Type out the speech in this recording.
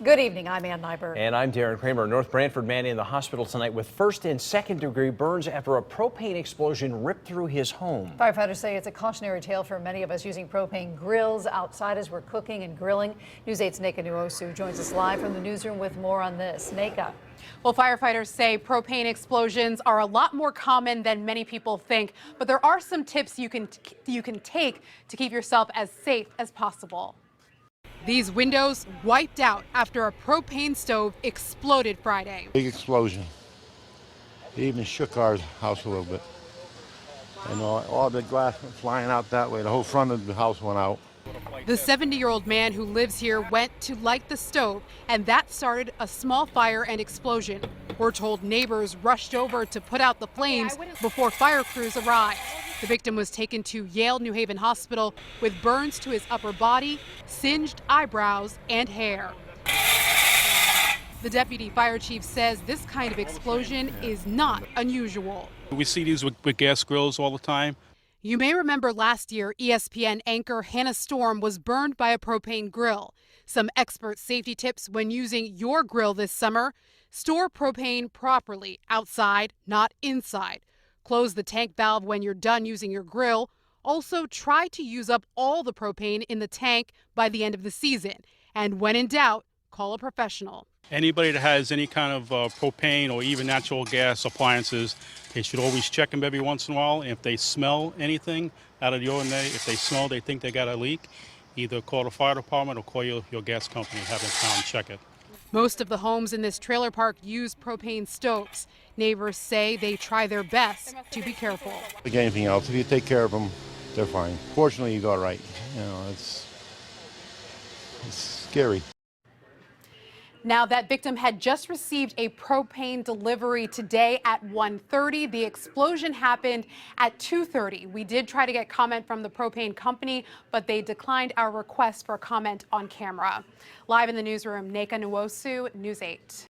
Good evening, I'm Ann Nyberg. And I'm Darren Kramer. North Branford man in the hospital tonight with first and second degree burns after a propane explosion ripped through his home. Firefighters say it's a cautionary tale for many of us using propane grills outside as we're cooking and grilling. News 8's Neka Nuosu joins us live from the newsroom with more on this. Neka. Well, firefighters say propane explosions are a lot more common than many people think, but there are some tips you can take to keep yourself as safe as possible. These windows wiped out after a propane stove exploded Friday. Big explosion. It even shook our house a little bit. And all the glass went flying out that way. The whole front of the house went out. The 70-year-old man who lives here went to light the stove, and that started a small fire and explosion. We're told neighbors rushed over to put out the flames before fire crews arrived. The victim was taken to Yale New Haven Hospital with burns to his upper body, singed eyebrows, and hair. The deputy fire chief says this kind of explosion is not unusual. We see these with gas grills all the time. You may remember last year, ESPN anchor Hannah Storm was burned by a propane grill. Some expert safety tips when using your grill this summer: store propane properly outside, not inside. Close the tank valve when you're done using your grill. Also, try to use up all the propane in the tank by the end of the season. And when in doubt, call a professional. Anybody that has any kind of propane or even natural gas appliances, they should always check them every once in a while. And if they smell anything out of the ordinary, if they smell they think they got a leak, either call the fire department or call your gas company and have them come and check it. Most of the homes in this trailer park use propane stoves. Neighbors say they try their best to be careful. Like anything else, if you take care of them, they're fine. Fortunately, you got it right. You know, it's scary. Now, that victim had just received a propane delivery today at 1:30. The explosion happened at 2:30. We did try to get comment from the propane company, but they declined our request for comment on camera. Live in the newsroom, Neka Nuosu, News 8.